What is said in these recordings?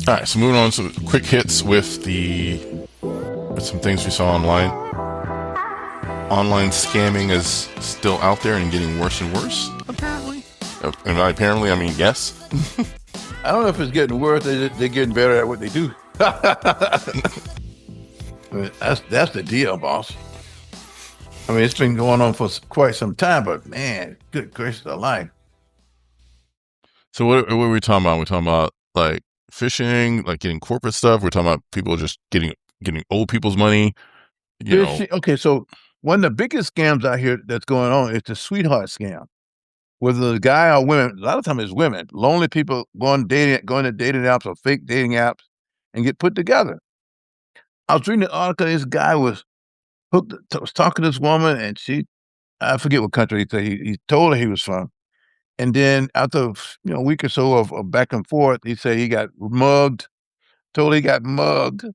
All right, so moving on to quick hits with some things we saw online. Online scamming is still out there and getting worse and worse, apparently. And by apparently, I mean yes. I don't know if it's getting worse. They're getting better at what they do. That's the deal, boss. I mean, it's been going on for quite some time, but man, good gracious alive. So what are we talking about? We're talking about like phishing, like getting corporate stuff. We're talking about people just getting old people's money. Okay, so one of the biggest scams out here that's going on is the sweetheart scam. Whether the guy or women, a lot of times it's women, lonely people going to dating apps or fake dating apps and get put together. I was reading an article. This guy was was talking to this woman, and I forget what country he said he told her he was from. And then after a week or so of back and forth, he said he got mugged. Totally got mugged. And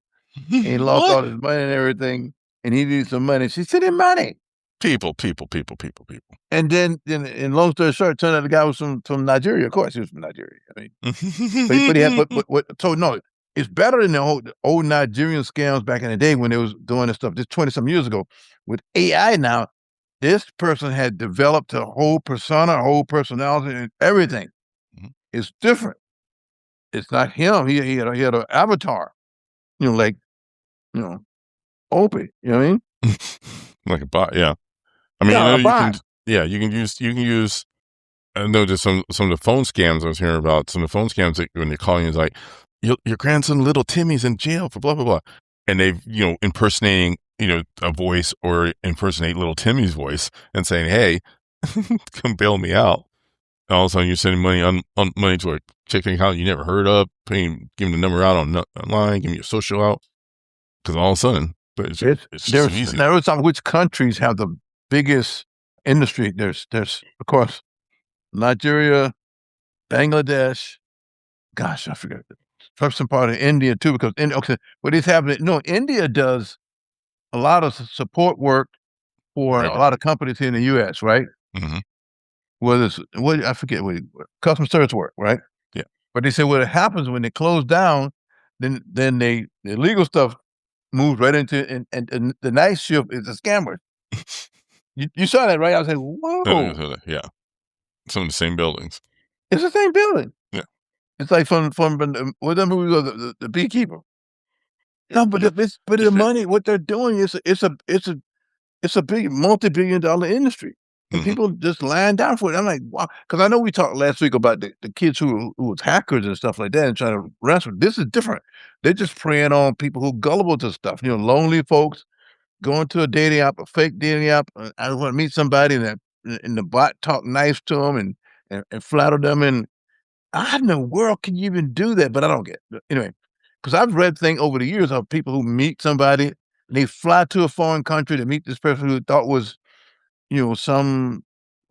he lost What? all his money and everything. And he needed some money. She sent him money. People. And then, in long story short, it turned out the guy was from Nigeria. Of course, he was from Nigeria. I mean, but he had, so no, it's better than the old Nigerian scams back in the day when they was doing this stuff just 20 some years ago. With AI now, this person had developed a whole persona, a whole personality, and everything. It's different. It's not him. He had an avatar, like, Opie. You know what I mean? Like a bot, yeah. I mean, Yeah, a you bot. can, yeah, you can use. I know just some of the phone scams I was hearing about. Some of the phone scams that when they're calling you, is like your grandson, little Timmy's in jail for blah blah blah, and they've impersonating a voice or impersonate little Timmy's voice and saying, "Hey, come bail me out." And all of a sudden, you're sending money on money to a checking account you never heard of, giving the number out online, giving your social out, because all of a sudden, it's just so easy. There was on which countries have the biggest industry. There's of course Nigeria, Bangladesh. Gosh, I forget. Perhaps some part of India too, because what is happening? No, India does a lot of support work for a lot of companies here in the U.S. Right? Mm-hmm. Whether it's I forget customer service work, right? Yeah. But they say what happens when they close down, then the legal stuff moves right into and the night shift is the scammers. You saw that, right? I was like, whoa, Yeah, some of the same buildings. it's the same building. Yeah. It's like from what that movie was, the Beekeeper. No, but the money, what they're doing is it's a big multi-billion-dollar industry, and Mm-hmm. people just lying down for it. I'm like, wow, because I know we talked last week about the kids who was hackers and stuff like that and trying to ransom. This is different. They're just preying on people who gullible to stuff. Lonely folks going to a dating app, a fake dating app. I want to meet somebody, and the bot talk nice to them and flatter them. And how in the world can you even do that? But I don't get it. Anyway, because I've read things over the years of people who meet somebody and they fly to a foreign country to meet this person who thought was, some,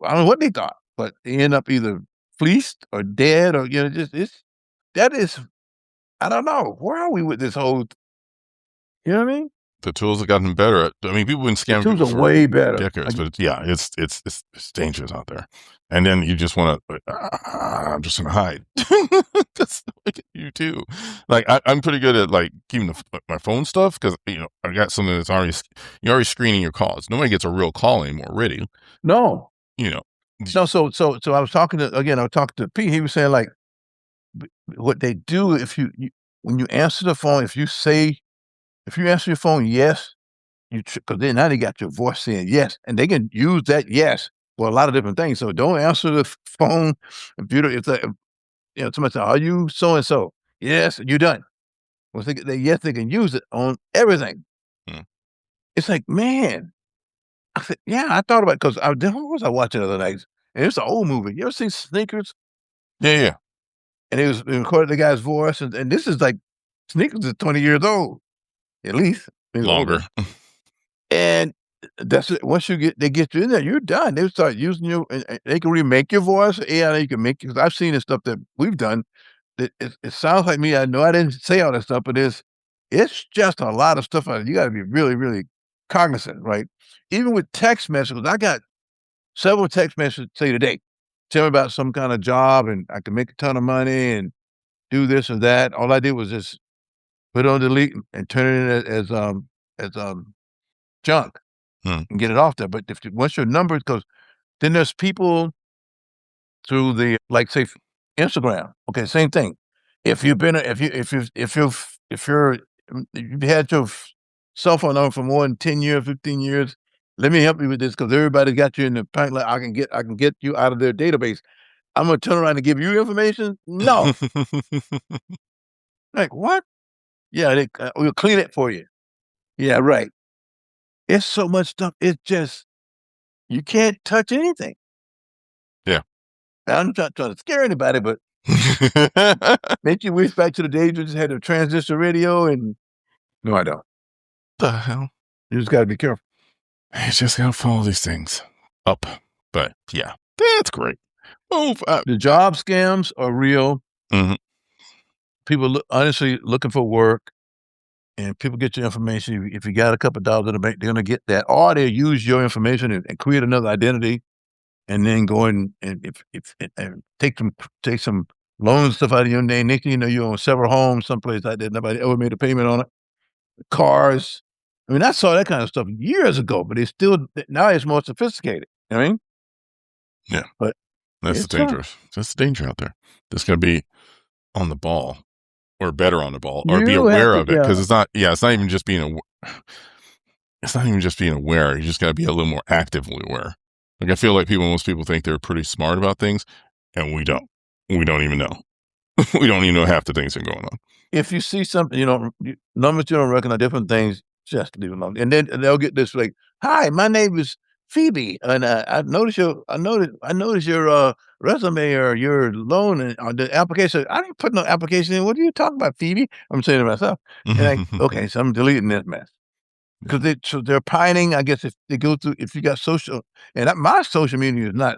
I don't know what they thought, but they end up either fleeced or dead or, just that is, I don't know. Where are we with this whole, you know what I mean? The tools have gotten better. I mean, people have been The scamming tools people are for way better. decades, but it's dangerous out there. And then you just want to, I'm just gonna hide. That's like you too. Like I'm pretty good at like keeping my phone stuff because I got something that's you're already screening your calls. Nobody gets a real call anymore, really. No, You know, no. So I was talking to Pete. He was saying like what they do if when you answer the phone, if you answer your phone yes, because then now they got your voice saying yes, and they can use that yes for a lot of different things. So don't answer the phone if you don't. If somebody say, "Are you so and so?" Yes, you done. Well, yes, they can use it on everything. mm, It's like, man, I said, yeah, I thought about it because what was I watching the other night? And it's an old movie. You ever seen Sneakers? yeah, And it recorded the guy's voice, and this is like Sneakers is 20 years old, at least. Maybe older. longer. And that's it. Once they get you in there, you're done. They start using you, and they can remake your voice. AI, you can make because I've seen the stuff that we've done. That it sounds like me. I know I didn't say all that stuff, but it's just a lot of stuff. You got to be really, really cognizant, right? Even with text messages, I got several text messages say today. Tell me about some kind of job, and I can make a ton of money, and do this or that. All I did was just put it on delete and turn it in as junk Hmm. and get it off there. But once your numbers, because then there's people through the, like, say, Instagram. Okay, same thing. If you've been, if you've had your cell phone number for more than 10 years, 15 years, let me help you with this because everybody got you in the pipeline. I can get you out of their database. I'm gonna turn around and give you information? No. Like, what? Yeah, we'll clean it for you. Yeah, right. It's so much stuff. It's just you can't touch anything. Yeah. I'm not trying to scare anybody, but make you wish back to the days you just had a transistor radio and no, I don't. The hell? You just gotta be careful. You just gotta follow these things up. But yeah, that's great. Oh, The job scams are real. mhm. People honestly looking for work, and people get your information. If you got a couple of dollars in the bank, they're gonna get that, or they use your information and create another identity, and then go in and if and take some loans stuff out of your name. Next thing you know, you own several homes someplace like that. Nobody ever made a payment on it. Cars. I mean, I saw that kind of stuff years ago, but it's still now it's more sophisticated. You know what I mean? Yeah, But that's the it's dangerous. That's the danger out there. Just gotta be on the ball or better on the ball or be you have aware to, of it yeah. because it's not. Yeah, it's not even just being it's not even just being aware. You just gotta be a little more actively aware. Like I feel like most people think they're pretty smart about things, and we don't. We don't even know. We don't even know half the things that are going on. If you see something, numbers you don't recognize, different things, just leave it alone. And then they'll get this like, "Hi, my name is Phoebe, and I noticed your resume or your loan and on the application. I didn't put no application in. What are you talking about, Phoebe?" I'm saying to myself, and like, okay, so I'm deleting this mess because they're pining. I guess if they go through, if you got social, and my social media is not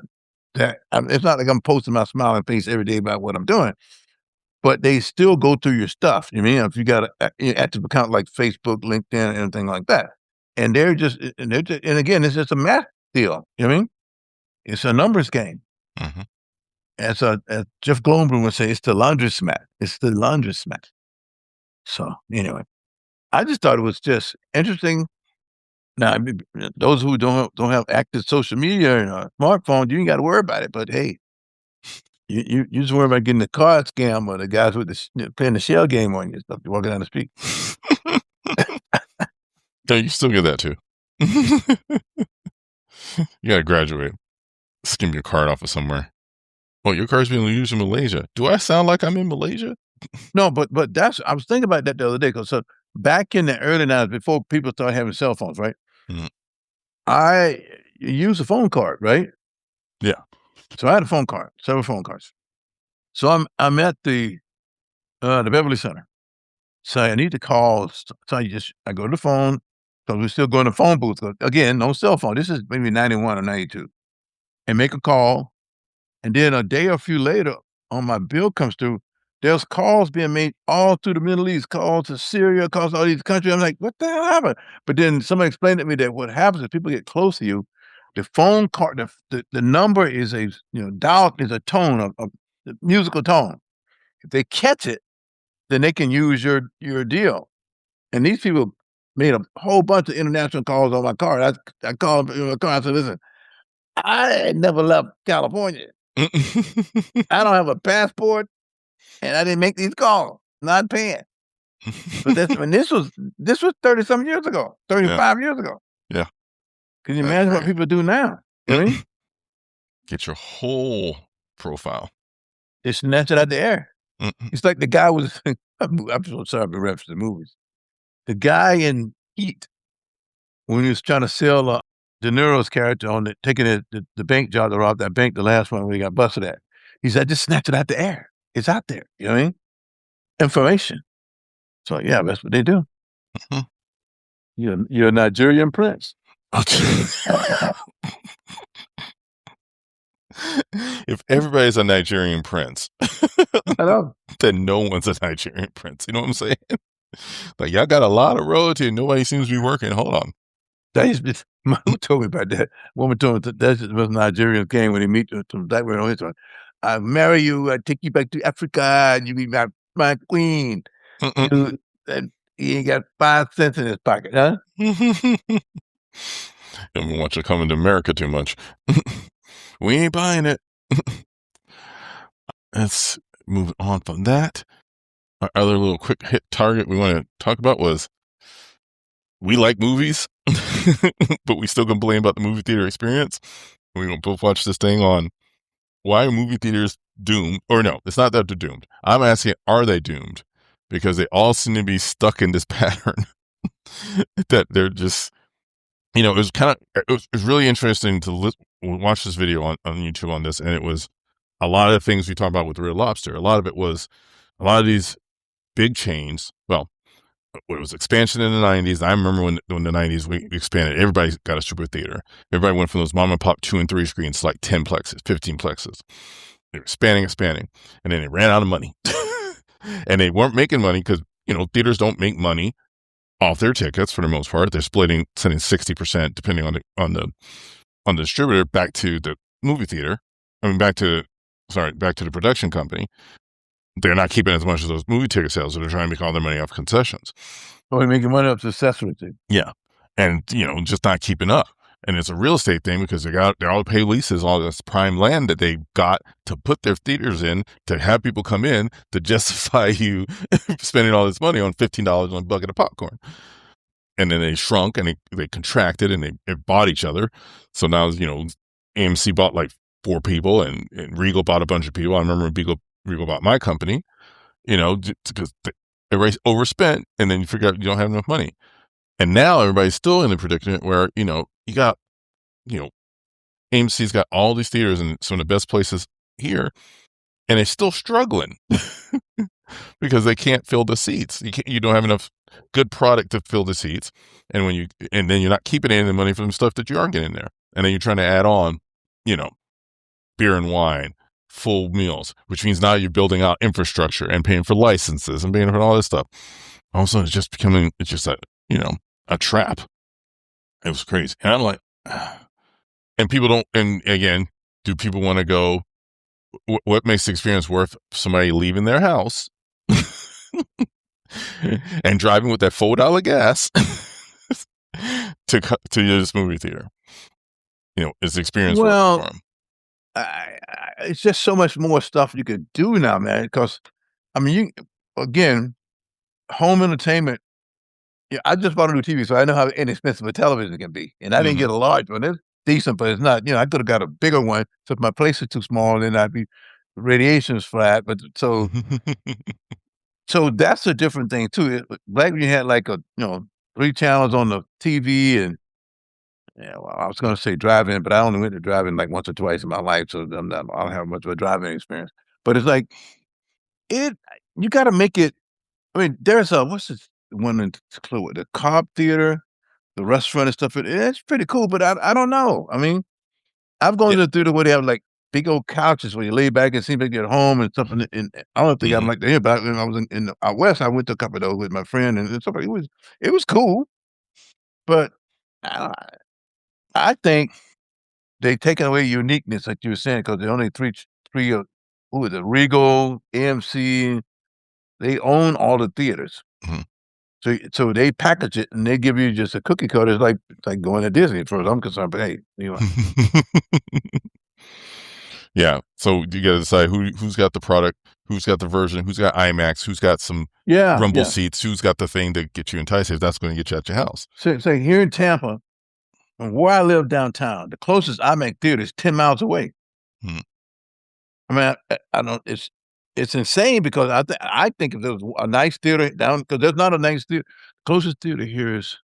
that. It's not like I'm posting my smiling face every day about what I'm doing. But they still go through your stuff. You mean if you got an active account like Facebook, LinkedIn, anything like that, and and again, it's just a math deal. You know what I mean? It's a numbers game. Mhm. As Jeff Goldblum would say, it's the laundromat. It's the laundromat. So anyway, I just thought it was just interesting. Now, I mean, those who don't have active social media and a smartphone, you ain't got to worry about it. But hey, you just worry about getting the card scam or the guys with playing the shell game on you and stuff. You're walking down the street. Yeah, you still get that too. You gotta graduate. Skim your card off of somewhere. Oh, your card's being used in Malaysia. Do I sound like I'm in Malaysia? No, but that's I was thinking about that the other day because so back in the early 90s, before people started having cell phones, right? Mhm. I used a phone card, right? Yeah. So I had a phone card, several phone cards. So I'm at the Beverly Center. So I need to call. So I go to the phone because we're still going to phone booth. 'Cause again, no cell phone. This is maybe 91 or 92, and make a call. And then a day or a few later, on my bill comes through, there's calls being made all through the Middle East, calls to Syria, calls to all these countries. I'm like, what the hell happened? But then somebody explained to me that what happens is people get close to you, the phone card, the number is dial is a tone of the musical tone. If they catch it, then they can use your deal. And these people made a whole bunch of international calls on my card. I called my car. I said, listen, I never left California. I don't have a passport, and I didn't make these calls. Not paying. But this was 30 some years ago, Yeah. 35 years ago. Yeah. Can you imagine what people do now? You know what I mean? Get your whole profile. They snatch it out the air. Mhm. It's like the guy was I'm so sorry to reference the movies. The guy in Heat, when he was trying to sell De Niro's character on taking the bank job to rob that bank, the last one where he got busted at. He said, just snatch it out the air. It's out there. You know what I mean? Information. So yeah, that's what they do. Mhm. You're a Nigerian prince. If everybody's a Nigerian prince, I know. then no one's a Nigerian prince. You know what I'm saying? Like y'all got a lot of royalty and nobody seems to be working. Hold on. That used to be, who told me about that? Woman told me that was Nigerian game when they meet some black women on his one. I marry you, I take you back to Africa, and you be my my queen. Mm-mm. Dude, and he ain't got 5 cents in his pocket, huh? Haven't watched it coming to America too much. We ain't buying it. Let's move on from that. Our other little quick hit target we want to talk about was we like movies, but we still complain about the movie theater experience. We're going to both watch this thing on why are movie theaters doomed? Or no, it's not that they're doomed. I'm asking, are they doomed? Because they all seem to be stuck in this pattern that they're just, it was kind of, it was really interesting to watch this video on YouTube on this. And it was a lot of the things we talked about with Red Lobster. A lot of it was a lot of these big chains. Well, it was expansion in the 90s. I remember when the 90s we expanded, everybody got a super theater. Everybody went from those mom and pop 2 and 3 screens to like 10 plexes, 15 plexes. They were expanding. And then they ran out of money. And they weren't making money because, theaters don't make money off their tickets for the most part. They're sending 60%, depending on the distributor, back to the movie theater. I mean, back to the production company. They're not keeping as much of those movie ticket sales, so they're trying to make all their money off concessions. Oh, they're making money off accessories. Yeah. And, just not keeping up. And it's a real estate thing because they all pay leases, all this prime land that they got to put their theaters in to have people come in to justify you spending all this money on $15 on a bucket of popcorn. And then they shrunk and they contracted and they bought each other. So now, AMC bought like 4 people and Regal bought a bunch of people. I remember Regal bought my company, because everybody overspent and then you figure out you don't have enough money. And now everybody's still in the predicament where, you got, AMC's got all these theaters in some of the best places here, and they're still struggling because they can't fill the seats. You don't have enough good product to fill the seats. And then you're not keeping any of the money from the stuff that you are getting there. And then you're trying to add on, beer and wine, full meals, which means now you're building out infrastructure and paying for licenses and paying for all this stuff. Also, it's just a trap. It was crazy. And I'm like, and people don't, and again, do people want to go, what makes the experience worth somebody leaving their house and driving with that $4 gas to this movie theater? Is the experience worth it for them? It's just so much more stuff you could do now, man, because, I mean, again, home entertainment. Yeah, I just bought a new TV, so I know how inexpensive a television can be, and I didn't get a large one. It's decent, but it's not, I coulda got a bigger one. So if my place is too small, then radiation's flat, but so that's a different thing too. Back when you had like 3 channels on the TV and, yeah, well, I was gonna say drive-in, but I only went to drive-in like once or twice in my life, so I don't have much of a driving experience. But it's like, it you gotta make it. I mean, there's what's this one in the Cobb Theater, the restaurant and stuff. It's pretty cool, but I don't know. I mean, I've gone Yeah. to the theater where they have, like, big old couches where you lay back and seem like you're at home and stuff, and I don't know if they got them like that here, but when I was in the out west, I went to a couple of those with my friend and stuff. It was cool, but I I think they taken away uniqueness, like you were saying, because there are only 3, who is it? Regal, AMC, they own all the theaters. Mhm. So they package it and they give you just a cookie cutter. It's like going to Disney as far as I'm concerned, but hey, Yeah. So you got to decide who's got the product, who's got the version, who's got IMAX, who's got some Yeah, rumble yeah. seats, who's got the thing to get you enticed. If that's going to get you at your house. Say here in Tampa, and where I live downtown, the closest IMAX theater is 10 miles away. Mhm. I mean, I don't it's insane because I think if there was a nice theater down, because there's not a nice theater. Closest theater here is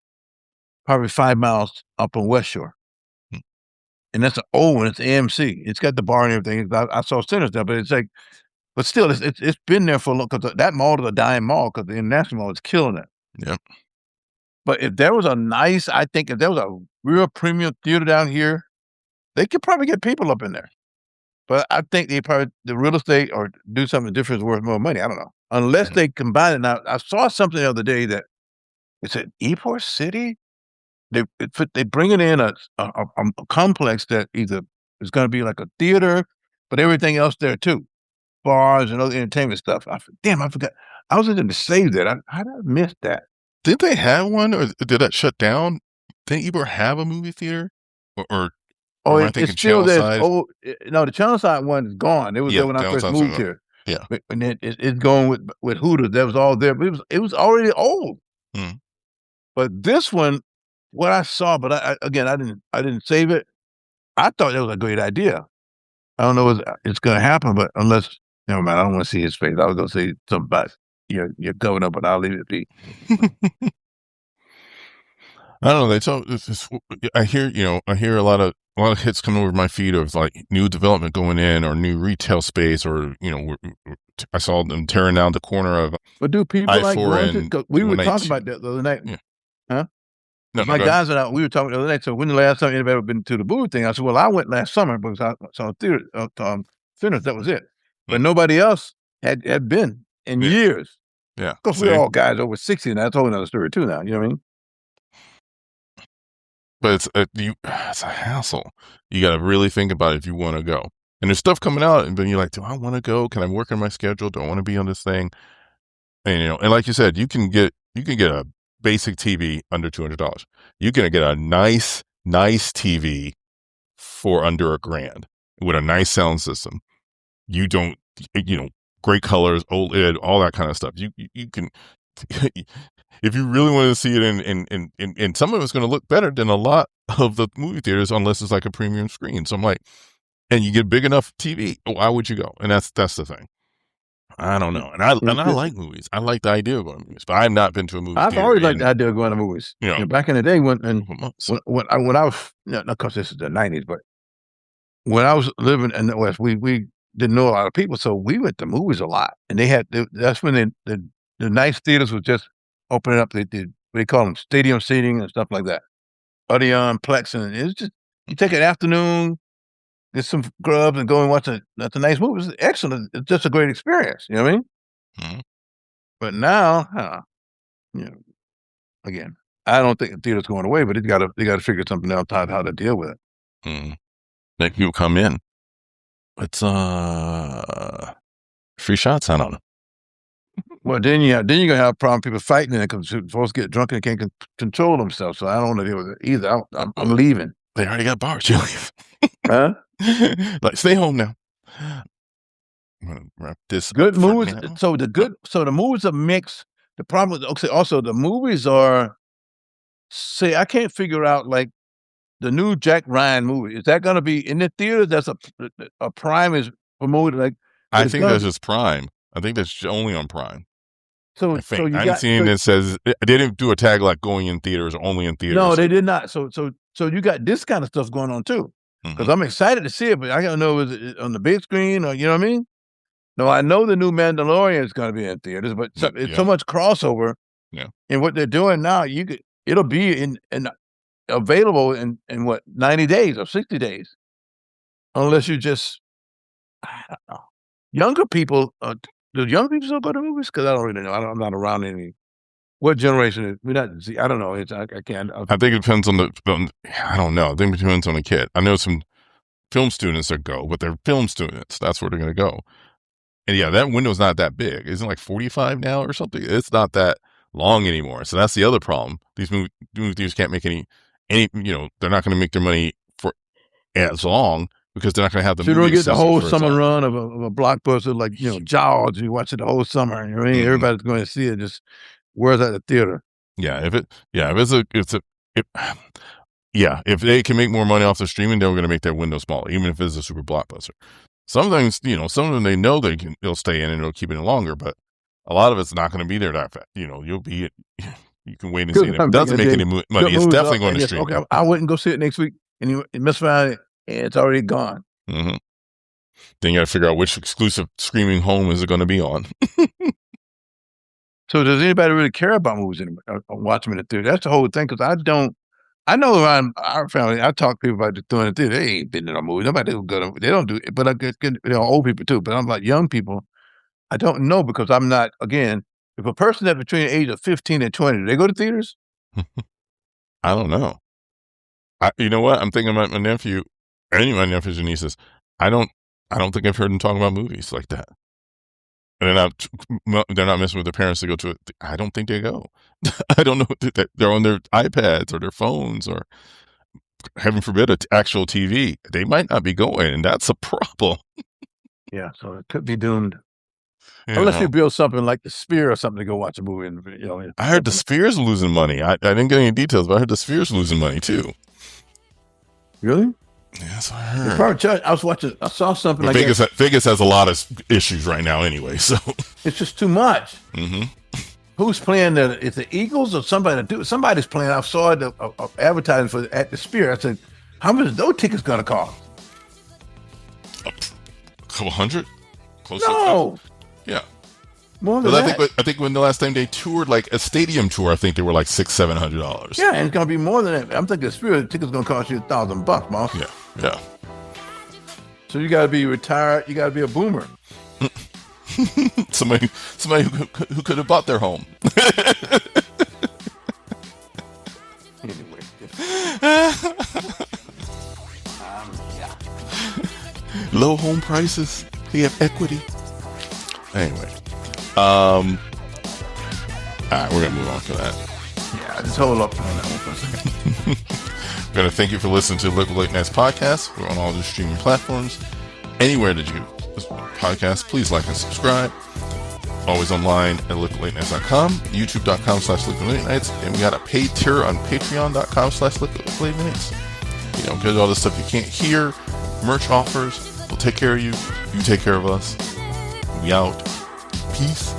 probably 5 miles up on West Shore, Mhm. and that's an old one. It's AMC. It's got the bar and everything. I saw Sinners there, but it's like, but still, it's been there for a long, because that mall is a dying mall because the International Mall is killing it. Yep. But if there was a nice, I think if there was a real premium theater down here, they could probably get people up in there. But I think the real estate or do something different is worth more money. I don't know. Unless Mhm. they combine it. Now, I saw something the other day that it said Ybor City. They bring it in a complex that either is gonna be like a theater, but everything else there too. bars and other entertainment stuff. Damn, I forgot. I was going to save that. How did I miss that? Did they have one, or did that shut down? Didn't Ybor have a movie theater, or Oh, am I it's thinking still Channel there. Side? Oh, no, the Channel Side one is gone. It was Yeah, there when I Channel first Side's moved gone. here, Yeah. and it's going with Hooters. That was all there, but it was already old. Mm. But this one, what I saw, but again, I didn't save it. I thought that was a great idea. I don't know if it's going to happen, but unless, never mind. I don't want to see his face. I was going to say something about your governor, but I'll leave it be. I don't know. They told this. I hear, I hear a lot of hits coming over my feed of like new development going in or new retail space, or I saw them tearing down the corner of But do people I like four going to? and 'Cause we were talking 119. about that the other night, Yeah. huh? No, no, My go ahead. guys and I, we were talking the other night. So when the last time anybody ever been to the movie thing? I said, well, I went last summer because I saw theater Sinners. That was it. But Mm. nobody else had been in Yeah, years. yeah. Of course, we're See, all guys over 60, and that's a whole another story too. Now, you know what I mean? but it's a hassle. You got to really think about it if you want to go. And there's stuff coming out, and then you're like, do I want to go? Can I work on my schedule? Do I want to be on this thing? And and like you said, you can get a basic TV under $200. You can get a nice TV for under $1,000 with a nice sound system. You don't, great colors, OLED, all that kind of stuff. You can, if you really want to see it and some of it's going to look better than a lot of the movie theaters, unless it's like a premium screen. So I'm like, and you get big enough TV, why would you go? And that's the thing. I don't know, and I like movies. I like the idea of going to movies, but I've not been to a movie I've theater always liked in the idea of going to movies. you know Back in the day months. when I was, of course, this is the '90s, but when I was living in the West, we didn't know a lot of people, so we went to movies a lot, and that's when the nice theaters was just opening up. They did what they call them stadium seating and stuff like that. Odeon, Plex, and it's just you take an afternoon, get some grubs, and go and watch that's a nice movie. It's excellent. It's just a great experience. You know what I mean? Mhm, But now, you know, again, I don't think the theater's going away, but they got to figure something out how to deal with it. mhm. Make people come in. It's free shots. I don't know. Well, then you're gonna have a problem people fighting in it because folks get drunk and can't control themselves. So I don't want to deal with it either. I'm leaving. They already got bars. You leave. Huh? Like, stay home now. I'm gonna wrap this up Good for movies. now. So the movies are mixed. The problem with okay, also the movies are say I can't figure out like the new Jack Ryan movie. Is that gonna be in the theater? That's a Prime is promoted like, but I it's think gonna that's be just Prime. I think that's only on Prime. I so think you I haven't got seen so it that says they didn't do a tag like going in theaters or only in no, theaters. they did not. So you got this kind of stuff going on too. Hmm. Because I'm excited to see it, but I gotta know is it on the big screen or you know what I mean? No, I know the new Mandalorian is gonna be in theaters, but it's so Yeah, much crossover yeah. in what they're doing now. It'll be in available in what 90 days or 60 days, unless you just I don't know. Younger people, do young people still go to movies? Because I don't really know. I'm not around any. What generation is we're not Z. I don't know. I can't. I think it depends on I don't know. I think it depends on the kid. I know some film students that go, but they're film students. That's where they're going to go. And yeah, that window's not that big. Isn't it like 45 now or something? It's not that long anymore. So that's the other problem. These movie theaters can't make they're not going to make their money for as long because they're not going to have the So you don't movie get the associated whole for as summer long. run of a blockbuster like Jaws. You watch it the whole summer. You know what I mean? Hmm. Everybody's going to see it. Just where's at the theater? Yeah, if yeah, if they can make more money off the streaming, they're going to make their window smaller, even if it's a super blockbuster. Some things, some of them they know they'll stay in and they'll keep it in longer, but a lot of it's not going to be there that fast. You'll be you can wait and see it. If it I'm doesn't thinking, make then any good money, it's movies definitely up, going and to yes, okay, streaming. I wouldn't go see it next week, and you mess around, and it's already gone. Hmm. Then you got to figure out which exclusive streaming home is it going to be on. So does anybody really care about movies anymore? Or watch them in the theater? That's the whole thing. Because I don't. I know around our family, I talk to people about just doing it. They ain't been in a movie. Nobody who go to, they don't do it. But I get, old people too. But I'm like young people. I don't know because I'm not. Again, if a person that's between the age of 15 and 20, do they go to theaters? I don't know. You know what? I'm thinking about my nephew, any of my nephews and nieces. I don't think I've heard them talk about movies like that. and they're not messing with their parents to go to it. I don't think they go. I don't know that they're on their iPads or their phones or, heaven forbid, an actual TV. They might not be going, and that's a problem. Yeah, so it could be doomed. You Unless know? you build something like the Sphere or something to go watch a movie and, I heard the Sphere's losing money. I didn't get any details, but I heard the Sphere's losing money too. Really? Yeah, that's what I It's heard. probably I saw something But like that. Vegas has a lot of issues right now anyway, so. It's just too much. Hmm. Who's playing the? Is the Eagles or somebody? Somebody's playing. I saw the advertising for at the Sphere. I said, "How much is those tickets gonna cost?" A couple hundred? Close to No, yeah. more than But that. I think when the last time they toured, like a stadium tour, I think they were like $600-700. Yeah, and it's gonna be more than that. I'm thinking the Sphere ticket's gonna cost you $1,000, boss. Yeah, yeah. So you gotta be retired. You gotta be a boomer. somebody who could have bought their home. Anyway, yeah. Low home prices. They have equity. Anyway, all right, we're gonna move on to that. Yeah, just hold up on that one for a second. I'm gonna thank you for listening to Liquid Late Nights podcast. We're on all the streaming platforms. Anywhere that you podcast, please like and subscribe. Always online at liquidlatenights.com, youtube.com/liquidlatenights, and we got a paid tier on patreon.com/liquidlatenights. You know, because all the stuff you can't hear, merch offers. We'll take care of you. You take care of us. We out. Peace.